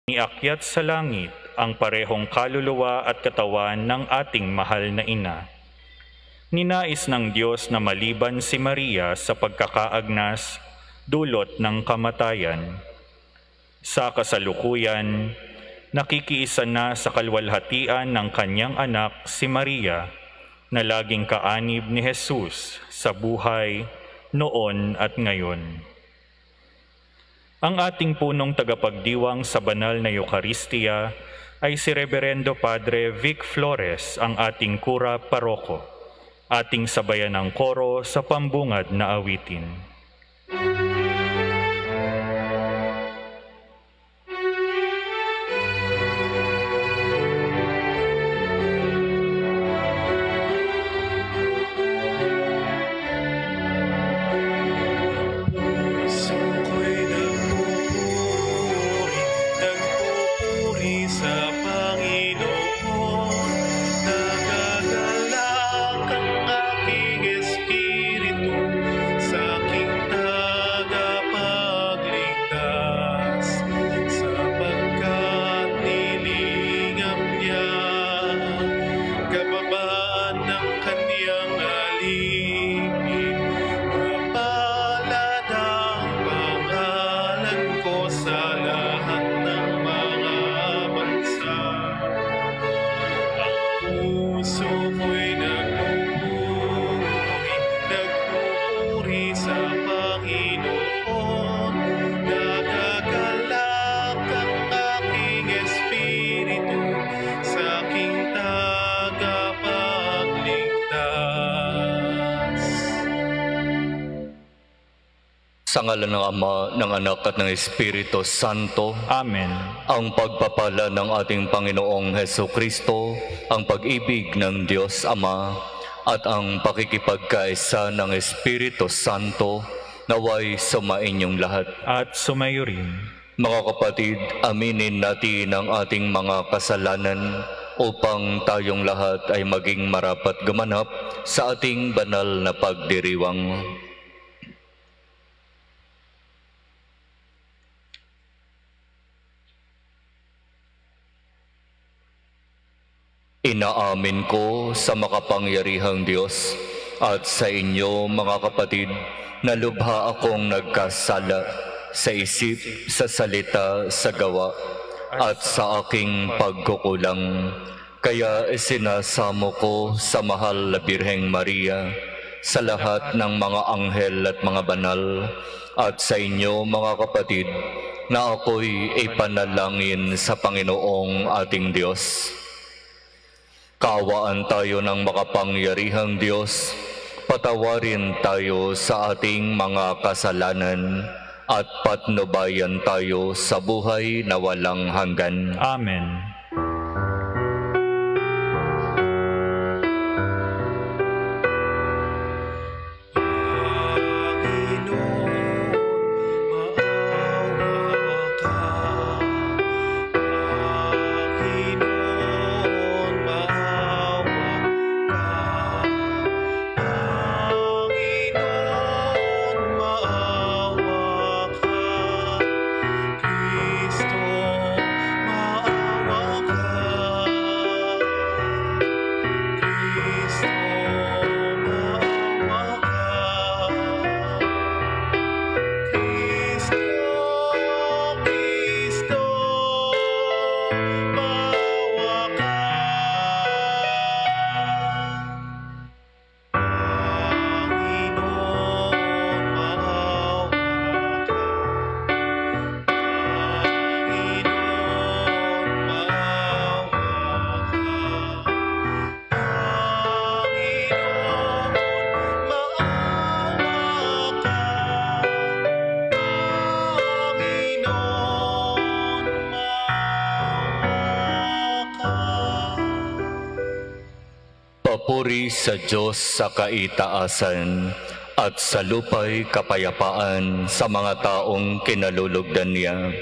Iakyat sa langit ang parehong kaluluwa at katawan ng ating mahal na ina. Ninais ng Diyos na maliban si Maria sa pagkakaagnas, dulot ng kamatayan. Sa kasalukuyan, nakikiisa na sa kalwalhatian ng kanyang anak si Maria, na laging kaanib ni Jesus sa buhay, noon at ngayon. Ang ating punong tagapagdiwang sa banal na Eucharistia ay si Reverendo Padre Vic Flores, ang ating kura paroko, ating sabayan ng koro sa pambungad na awitin. Sa ngalan ng Ama, ng Anak at ng Espiritu Santo. Amen. Ang pagpapala ng ating Panginoong Hesukristo, ang pag-ibig ng Diyos Ama, at ang pakikipagkaisa ng Espiritu Santo, naway sumainyong lahat. At sumayo rin. Mga kapatid, aminin natin ang ating mga kasalanan upang tayong lahat ay maging marapat gumanap sa ating banal na pagdiriwang. Inaamin ko sa makapangyarihang Diyos at sa inyo mga kapatid na lubha akong nagkasala sa isip, sa salita, sa gawa at sa aking pagkukulang. Kaya isinasamo ko sa mahal na Birheng Maria, sa lahat ng mga anghel at mga banal, at sa inyo mga kapatid na ako'y ipanalangin sa Panginoong ating Diyos. Kaawaan tayo ng makapangyarihang Diyos, patawarin tayo sa ating mga kasalanan, at patnubayan tayo sa buhay na walang hanggan. Amen. Papuri sa Diyos sa kaitaasan at sa lupa'y kapayapaan sa mga taong kinalulugdan niya.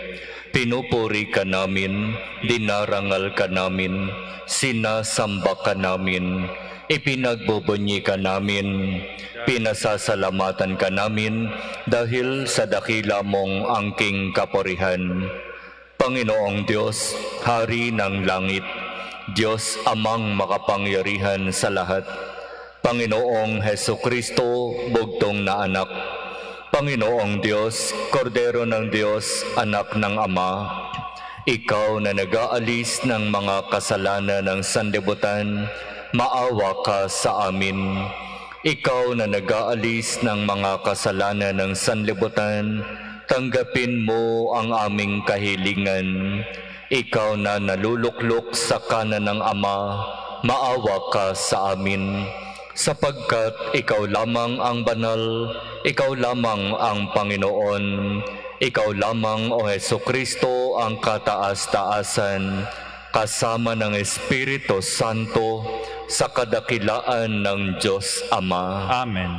Pinupuri ka namin, dinarangal ka namin, sinasamba ka namin, ipinagbubunyi ka namin, pinasasalamatan ka namin dahil sa dakila mong angking kapurihan. Panginoong Diyos, Hari ng langit, Diyos amang makapangyarihan sa lahat, Panginoong Hesukristo, bugtong na anak, Panginoong Diyos, Kordero ng Diyos, anak ng Ama, Ikaw na nag-aalis ng mga kasalanan ng sanlibutan, maawa ka sa amin. Ikaw na nag-aalis ng mga kasalanan ng sanlibutan, tanggapin mo ang aming kahilingan. Ikaw na naluluklok sa kanan ng Ama, maawa ka sa amin. Sapagkat Ikaw lamang ang banal, Ikaw lamang ang Panginoon, Ikaw lamang, O Hesukristo, ang kataas-taasan, kasama ng Espiritu Santo, sa kadakilaan ng Diyos Ama. Amen.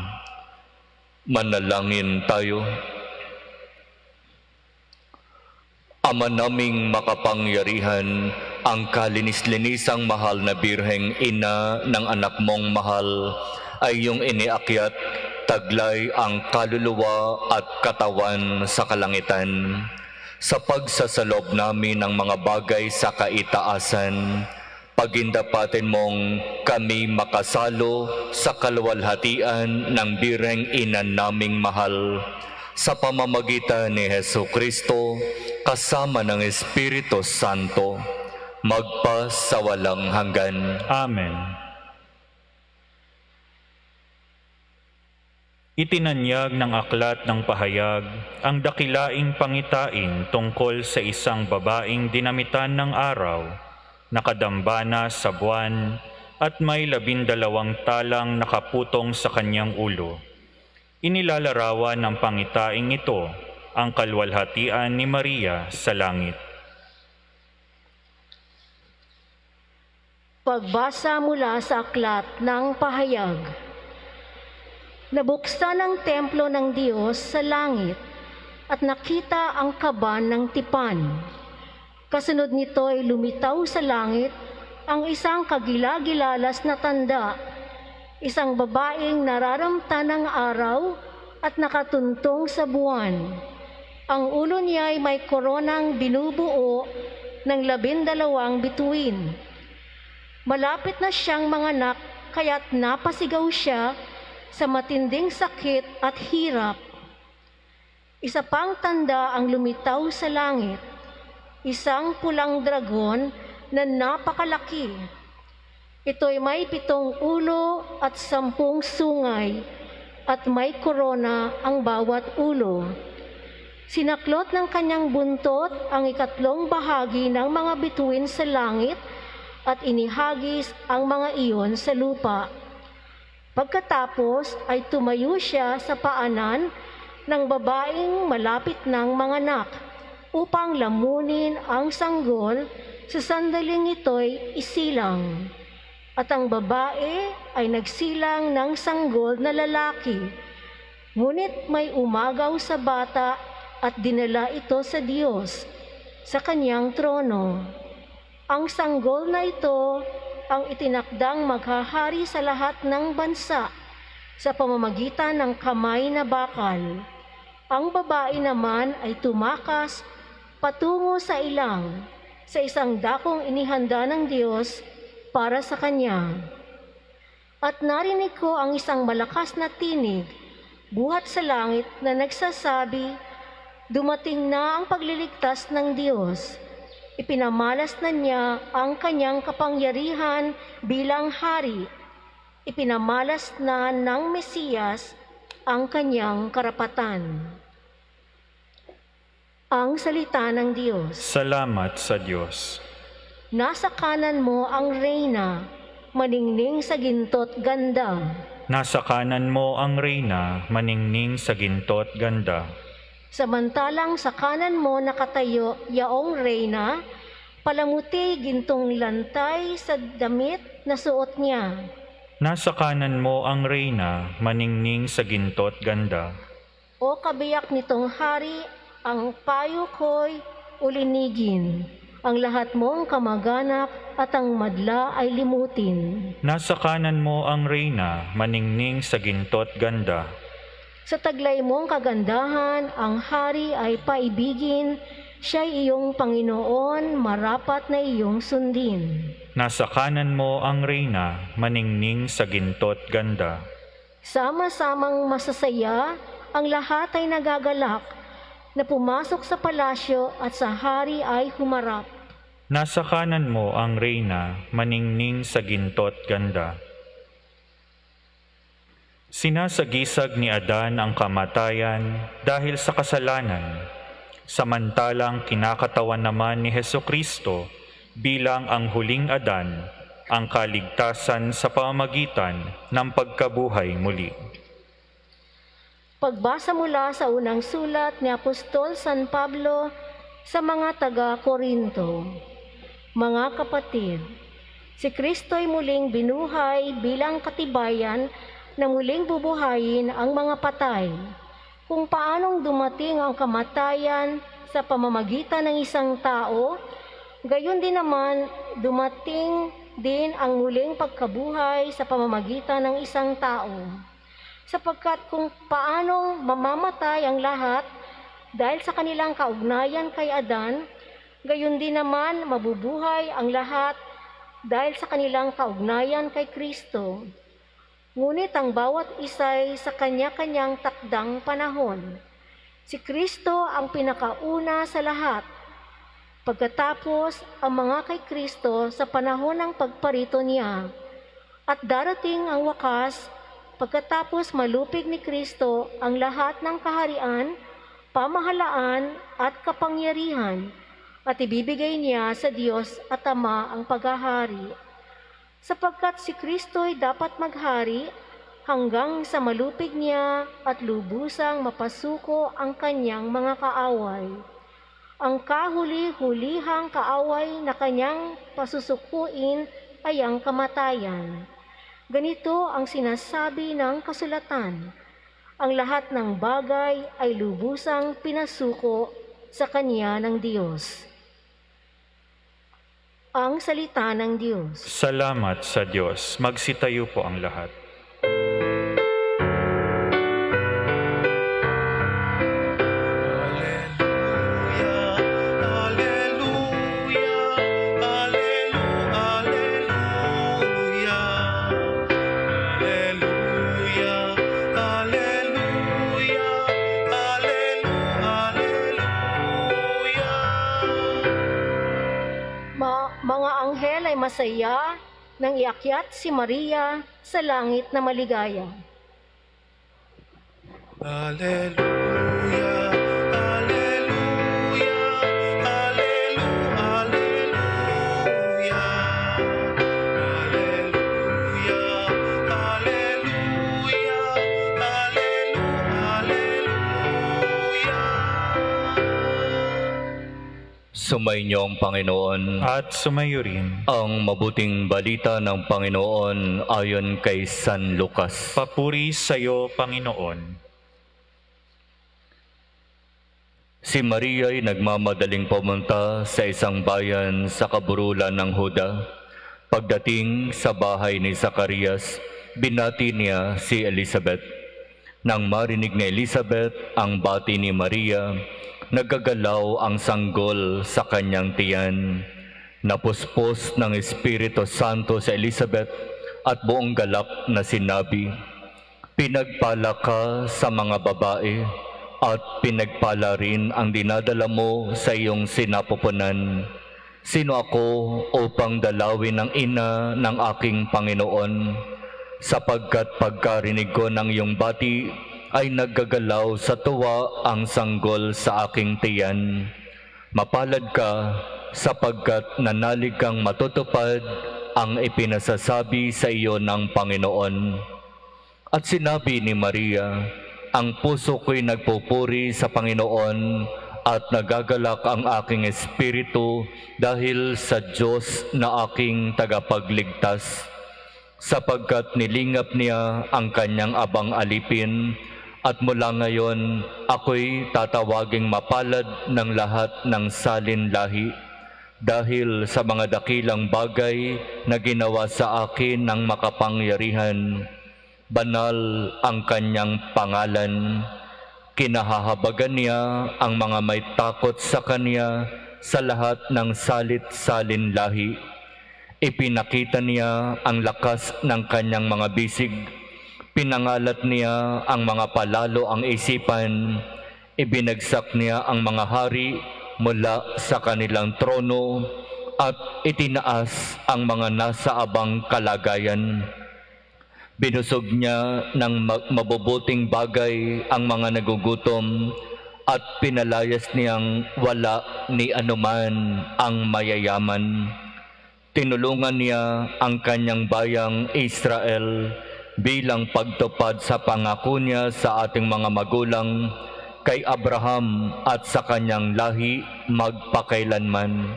Manalangin tayo. Ama naming makapangyarihan, ang kalinis-linisang mahal na Birheng Ina ng anak mong mahal ay iyong iniakyat, taglay ang kaluluwa at katawan sa kalangitan. Sa pagsasalob namin ng mga bagay sa kaitaasan, pagindapatin mong kami makasalo sa kaluwalhatian ng Birheng Ina naming mahal, sa pamamagitan ni Hesukristo, kasama ng Espiritu Santo, magpa sa walang hanggan. Amen. Itinanyag ng aklat ng pahayag ang dakilaing pangitain tungkol sa isang babaeng dinamitan ng araw, nakadambana sa buwan at may 12 talang nakaputong sa kanyang ulo. Inilalarawan ng pangitaing ito ang kalwalhatian ni Maria sa langit. Pagbasa mula sa aklat ng pahayag. Nabuksan ang templo ng Diyos sa langit at nakita ang kaban ng tipan. Kasunod nito ay lumitaw sa langit ang isang kagila-gilalas na tanda, isang babaeng nararamta ng araw at nakatuntong sa buwan. Ang ulo niya ay may koronang binubuo ng 12 bituin. Malapit na siyang manganak, kaya't napasigaw siya sa matinding sakit at hirap. Isa pang tanda ang lumitaw sa langit, isang pulang dragon na napakalaki. Ito'y may 7 ulo at 10 sungay, at may korona ang bawat ulo. Sinaklot ng kanyang buntot ang 3 bahagi ng mga bituin sa langit at inihagis ang mga iyon sa lupa. Pagkatapos ay tumayo siya sa paanan ng babaeng malapit ng manganak upang lamunin ang sanggol sa sandaling ito'y isilang. At ang babae ay nagsilang ng sanggol na lalaki, ngunit may umagaw sa bata at dinala ito sa Diyos, sa kanyang trono. Ang sanggol na ito ang itinakdang maghahari sa lahat ng bansa sa pamamagitan ng kamay na bakal. Ang babae naman ay tumakas patungo sa ilang, sa isang dakong inihanda ng Diyos para sa kanya. At narinig ko ang isang malakas na tinig buhat sa langit na nagsasabi, "Dumating na ang pagliligtas ng Diyos. Ipinamalas na niya ang kanyang kapangyarihan bilang hari. Ipinamalas na ng Mesiyas ang kanyang karapatan." Ang salita ng Diyos. Salamat sa Diyos. Nasa kanan mo ang reyna, maningning sa ginto't ganda. Nasa kanan mo ang reyna, maningning sa ginto't ganda. Samantalang sa kanan mo nakatayo yaong reyna, palamuti gintong lantay sa damit na suot niya. Nasa kanan mo ang reyna, maningning sa ginto't ganda. O kabiyak nitong hari, ang payo ko'y ulinigin. Ang lahat mong kamag-anak at ang madla ay limutin. Nasa kanan mo ang reyna, maningning sa ginto't ganda. Sa taglay mong kagandahan, ang hari ay paibigin, Siya'y iyong Panginoon, marapat na iyong sundin. Nasa kanan mo ang reyna, maningning sa ginto't ganda. Sama-samang masasaya, ang lahat ay nagagalak, na pumasok sa palasyo at sa hari ay humarap. Nasa kanan mo ang reyna, maningning sa ginto't ganda. Sinasagisag ni Adan ang kamatayan dahil sa kasalanan, samantalang kinakatawan naman ni Hesukristo bilang ang huling Adan, ang kaligtasan sa pamamagitan ng pagkabuhay muli. Pagbasa mula sa unang sulat ni Apostol San Pablo sa mga taga-Korinto. Mga kapatid, si Kristo'y muling binuhay bilang katibayan na muling bubuhayin ang mga patay. Kung paanong dumating ang kamatayan sa pamamagitan ng isang tao, gayon din naman dumating din ang muling pagkabuhay sa pamamagitan ng isang tao. Sapagkat kung paanong mamamatay ang lahat dahil sa kanilang kaugnayan kay Adan, gayon din naman mabubuhay ang lahat dahil sa kanilang kaugnayan kay Kristo. Ngunit ang bawat isa'y sa kanya-kanyang takdang panahon. Si Kristo ang pinakauna sa lahat. Pagkatapos, ang mga kay Kristo sa panahon ng pagparito niya. At darating ang wakas, pagkatapos malupig ni Kristo ang lahat ng kaharian, pamahalaan at kapangyarihan, at ibibigay niya sa Diyos at Ama ang paghahari. Sapagkat si Kristo'y dapat maghari hanggang sa malupig niya at lubusang mapasuko ang kanyang mga kaaway. Ang kahuli-hulihang kaaway na kanyang pasusukuin ay ang kamatayan. Ganito ang sinasabi ng kasulatan: ang lahat ng bagay ay lubusang pinasuko sa kanya ng Diyos. Ang salita ng Diyos. Salamat sa Diyos. Magsitayo po ang lahat. Mga anghel ay masaya nang iakyat si Maria sa langit na maligaya. Alleluia, alleluia, alleluia, alleluia, alleluia, alleluia, alleluia. Sumainyo ang Panginoon. At sumayo rin. Ang mabuting balita ng Panginoon ayon kay San Lucas. Papuri sa iyo, Panginoon. Si Maria ay nagmamadaling pumunta sa isang bayan sa kaburulan ng Huda. Pagdating sa bahay ni Zacarias, binati niya si Elizabeth. Nang marinig ni Elizabeth ang bati ni Maria, nagagalaw ang sanggol sa kanyang tiyan. Napuspos ng Espiritu Santo sa Elizabeth at buong galak na sinabi, "Pinagpala ka sa mga babae, at pinagpala rin ang dinadala mo sa iyong sinapupunan. Sino ako upang dalawin ang ina ng aking Panginoon? Sapagkat pagkarinig ko ng iyong bati, ay naggagalaw sa tuwa ang sanggol sa aking tiyan. Mapalad ka, sapagkat nanalig kang matutupad ang ipinasasabi sa iyo ng Panginoon." At sinabi ni Maria, "Ang puso ko'y nagpupuri sa Panginoon at nagagalak ang aking espiritu dahil sa Diyos na aking tagapagligtas, sapagkat nilingap niya ang kanyang abang alipin, at mula ngayon ako'y tatawaging mapalad ng lahat ng salin lahi, dahil sa mga dakilang bagay na ginawa sa akin ng makapangyarihan. Banal ang kanyang pangalan. Kinahahabagan niya ang mga may takot sa kanya sa lahat ng salit-salin lahi. Ipinakita niya ang lakas ng kanyang mga bisig. Pinangalat niya ang mga palalo ang isipan. Ibinagsak niya ang mga hari mula sa kanilang trono at itinaas ang mga nasa abang kalagayan. Binusog niya ng mabubuting bagay ang mga nagugutom at pinalayas niyang wala ni anuman ang mayayaman. Tinulungan niya ang kanyang bayang Israel bilang pagtupad sa pangako niya sa ating mga magulang, kay Abraham at sa kanyang lahi magpakailanman.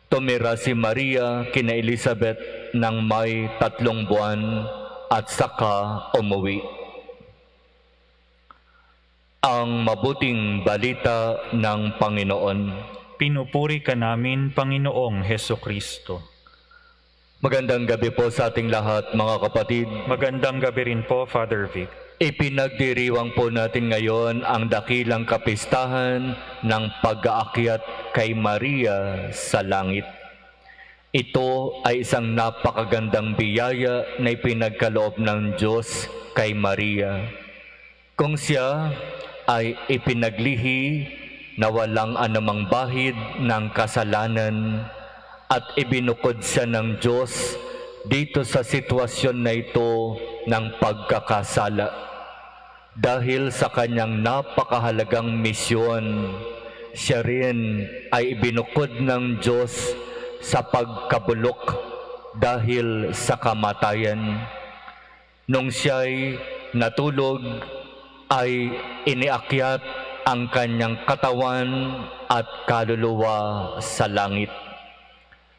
Tumira si Maria kina Elizabeth ng may 3 buwan at saka umuwi. Ang mabuting balita ng Panginoon. Pinupuri ka namin, Panginoong Hesukristo. Magandang gabi po sa ating lahat, mga kapatid. Magandang gabi rin po, Father Vic. Ipinagdiriwang po natin ngayon ang dakilang kapistahan ng pag-aakyat kay Maria sa langit. Ito ay isang napakagandang biyaya na ipinagkaloob ng Diyos kay Maria. Kung siya ay ipinaglihi na walang anumang bahid ng kasalanan at ibinukod siya ng Diyos dito sa sitwasyon na ito ng pagkakasala. Dahil sa kanyang napakahalagang misyon, siya rin ay ibinukod ng Diyos sa pagkabulok dahil sa kamatayan. Nung siya'y natulog, ay iniakyat ang kanyang katawan at kaluluwa sa langit.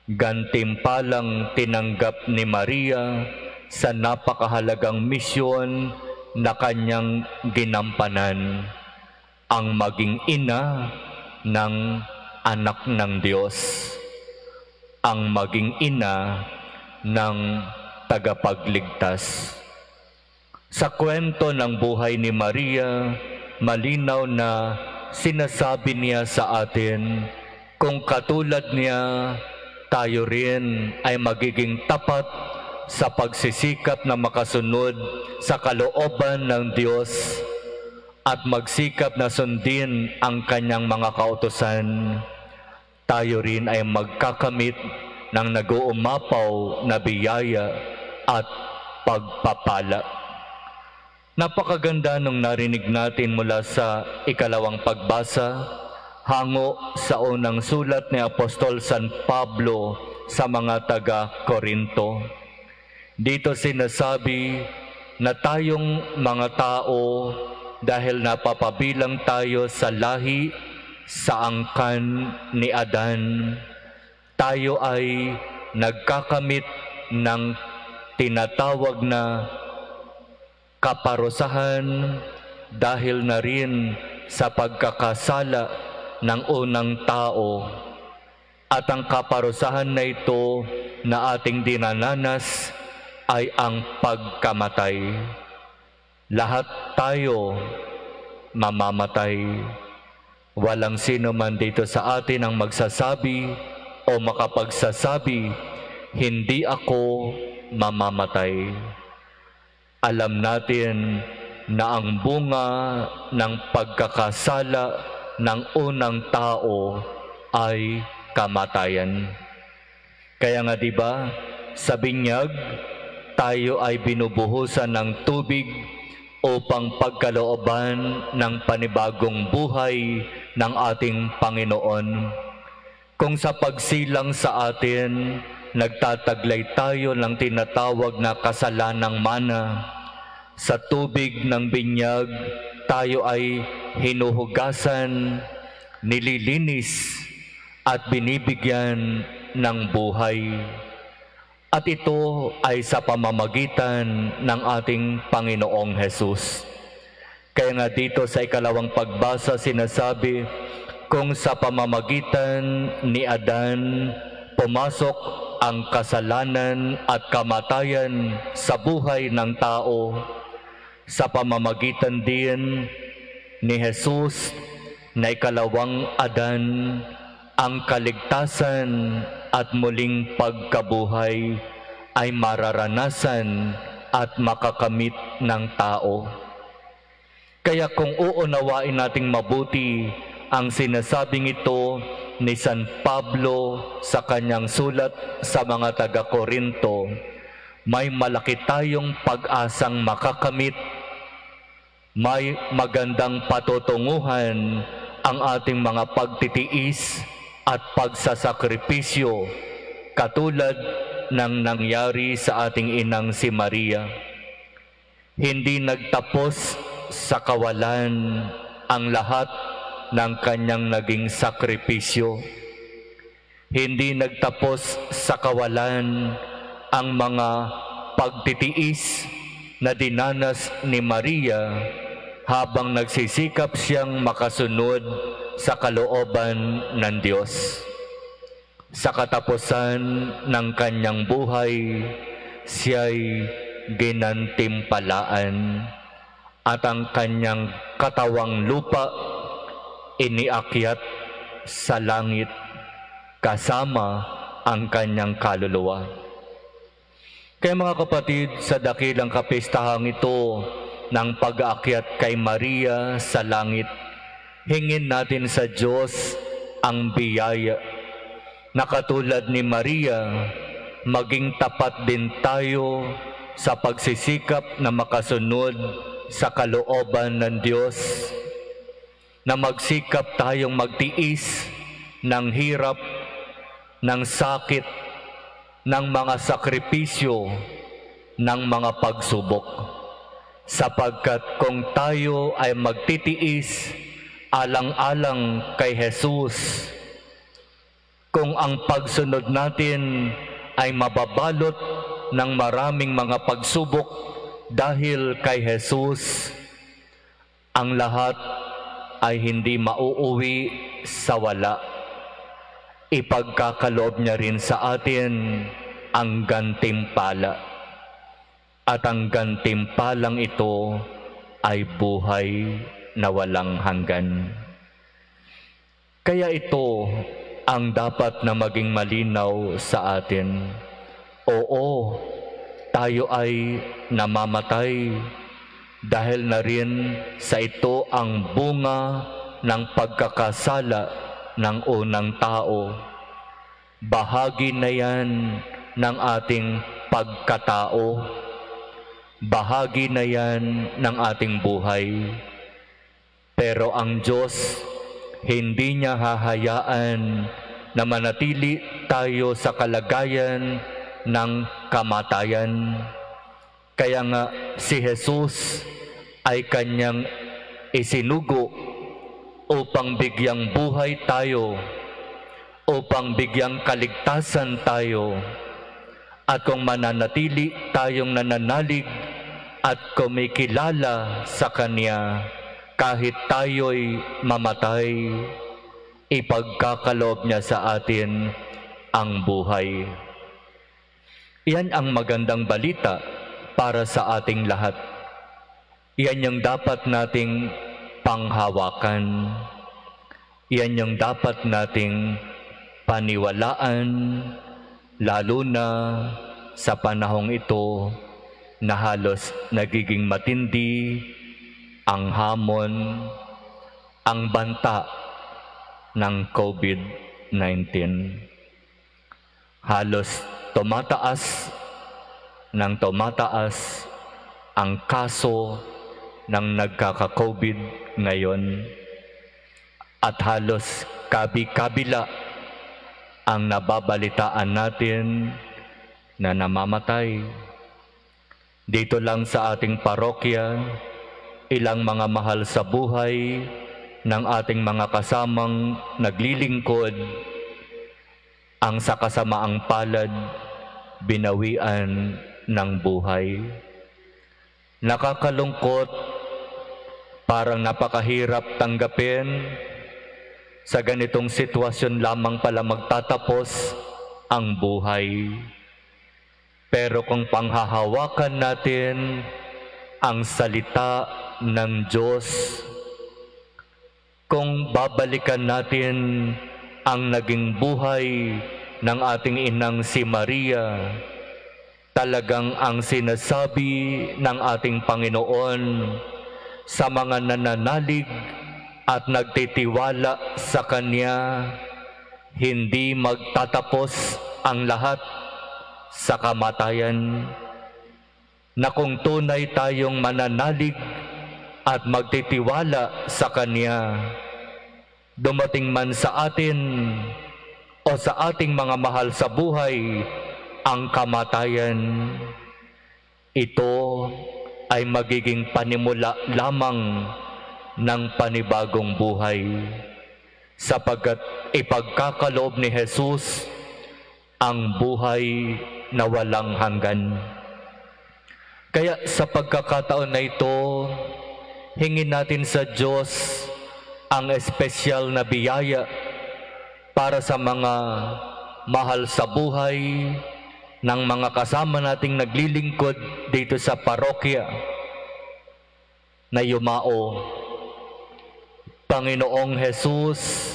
Gantimpalang tinanggap ni Maria sa napakahalagang misyon na kanyang ginampanan, ang maging ina ng anak ng Diyos, ang maging ina ng tagapagligtas. Sa kwento ng buhay ni Maria, malinaw na sinasabi niya sa atin kung katulad niya, tayo rin ay magiging tapat sa pagsisikap na makasunod sa kalooban ng Diyos at magsikap na sundin ang kanyang mga kautusan. Tayo rin ay magkakamit ng nag-uumapaw na biyaya at pagpapala. Napakaganda nung narinig natin mula sa ikalawang pagbasa hango sa unang sulat ni Apostol San Pablo sa mga taga-Korinto. Dito sinasabi na tayong mga tao, dahil napapabilang tayo sa lahi sa angkan ni Adan, tayo ay nagkakamit ng tinatawag na kaparusahan dahil na rin sa pagkakasala ng unang tao. At ang kaparusahan na ito na ating dinananas ay ang pagkamatay. Lahat tayo mamamatay. Walang sino man dito sa atin ang magsasabi o makapagsasabi, hindi ako mamamatay. Alam natin na ang bunga ng pagkakasala ng unang tao ay kamatayan. Kaya nga 'di ba, sa binyag tayo ay binubuhusan ng tubig upang pagkalooban ng panibagong buhay ng ating Panginoon. Kung sa pagsilang sa atin, nagtataglay tayo ng tinatawag na kasalanang mana, sa tubig ng binyag tayo ay hinuhugasan, nililinis at binibigyan ng buhay. At ito ay sa pamamagitan ng ating Panginoong Hesus. Kaya nga dito sa ikalawang pagbasa sinasabi, kung sa pamamagitan ni Adan pumasok ang kasalanan at kamatayan sa buhay ng tao, sa pamamagitan din ni Jesus na ikalawang Adan, ang kaligtasan at muling pagkabuhay ay mararanasan at makakamit ng tao. Kaya kung uunawain nating mabuti ang sinasabing ito ni San Pablo sa kanyang sulat sa mga taga-Korinto, may malaki tayong pag-asang makakamit, may magandang patutunguhan ang ating mga pagtitiis at pagsasakripisyo katulad ng nangyari sa ating inang si Maria. Hindi nagtapos sa kawalan ang lahat ng kanyang naging sakripisyo. Hindi nagtapos sa kawalan ang mga pagtitiis na dinanas ni Maria habang nagsisikap siyang makasunod sa kalooban ng Diyos. Sa katapusan ng kanyang buhay, siya'y ginantimpalaan at ang kanyang katawang lupa iniakyat sa langit kasama ang kanyang kaluluwa. Kaya mga kapatid, sa dakilang kapistahang ito ng pag-aakyat kay Maria sa langit, hingin natin sa Diyos ang biyaya na katulad ni Maria, maging tapat din tayo sa pagsisikap na makasunod sa kalooban ng Diyos, na magsikap tayong magtiis ng hirap, ng sakit, ng mga sakripisyo, ng mga pagsubok. Sapagkat kung tayo ay magtitiis alang-alang kay Jesus, kung ang pagsunod natin ay mababalot ng maraming mga pagsubok dahil kay Jesus, ang lahat ay hindi mauuwi sa wala. Ipagkakaloob niya rin sa atin ang gantimpala. At ang gantimpalang ito ay buhay na walang hanggan. Kaya ito ang dapat na maging malinaw sa atin. Oo, tayo ay namamatay dahil na rin sa ito ang bunga ng pagkakasala ng unang tao. Bahagi na yan ng ating pagkatao. Bahagi na yan ng ating buhay. Pero ang Diyos, hindi niya hahayaan na manatili tayo sa kalagayan ng kamatayan. Kaya nga si Jesus ay kanyang isinugo upang bigyang buhay tayo, upang bigyang kaligtasan tayo. At kung mananatili tayong nananalig at kumikilala sa Kanya, kahit tayo'y mamatay, ipagkakaloob niya sa atin ang buhay. Iyan ang magandang balita para sa ating lahat. Iyan yung dapat nating panghawakan. Iyan yung dapat nating paniwalaan, lalo na sa panahong ito na halos nagiging matindi ang hamon, ang banta ng COVID-19. Halos tumataas ang kaso ng nagkaka-COVID ngayon at halos kabi-kabila ang nababalitaan natin na namamatay. Dito lang sa ating parokya, ilang mga mahal sa buhay ng ating mga kasamang naglilingkod ang sa kasamaang palad binawian ng buhay. Nakakalungkot, parang napakahirap tanggapin. Sa ganitong sitwasyon lamang pala magtatapos ang buhay. Pero kung panghahawakan natin ang salita ng Diyos, kung babalikan natin ang naging buhay ng ating inang si Maria, talagang ang sinasabi ng ating Panginoon sa mga nananalig at nagtitiwala sa Kanya, hindi magtatapos ang lahat sa kamatayan. Na kung tunay tayong mananalig at magtitiwala sa Kanya, dumating man sa atin o sa ating mga mahal sa buhay ang kamatayan, ito ay magiging panimula lamang ng panibagong buhay, sapagkat ipagkakaloob ni Jesus ang buhay na walang hanggan. Kaya sa pagkakataon na ito, hingin natin sa Diyos ang espesyal na biyaya para sa mga mahal sa buhay ng mga kasama nating naglilingkod dito sa parokya na yumao. Panginoong Jesus,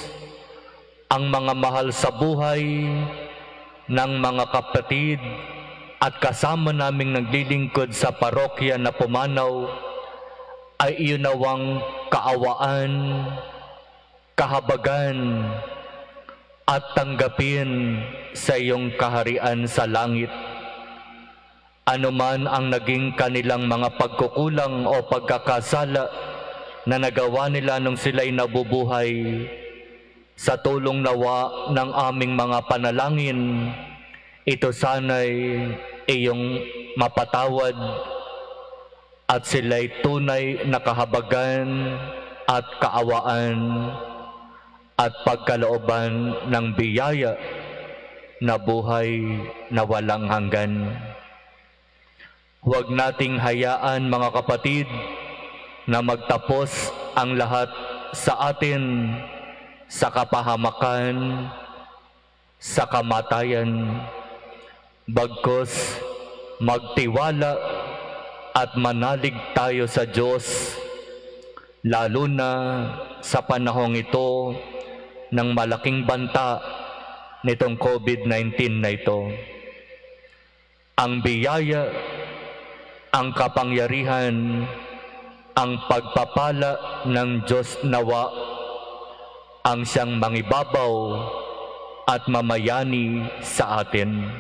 ang mga mahal sa buhay ng mga kapatid at kasama naming naglilingkod sa parokya na pumanaw ay iyon nawang kaawaan, kahabagan, at tanggapin sa iyong kaharian sa langit. Anuman ang naging kanilang mga pagkukulang o pagkakasala na nagawa nila nung sila'y nabubuhay, sa tulong nawa ng aming mga panalangin, ito sana'y iyong mapatawad at sila'y tunay na kahabagan at kaawaan at pagkalooban ng biyaya na buhay na walang hanggan. Huwag nating hayaan, mga kapatid, na magtapos ang lahat sa atin sa kapahamakan, sa kamatayan. Bagkus magtiwala at manalig tayo sa Diyos, lalo na sa panahong ito ng malaking banta nitong COVID-19 na ito. Ang biyaya, ang kapangyarihan, ang pagpapala ng Diyos nawa ang siyang mangibabaw at mamayani sa atin.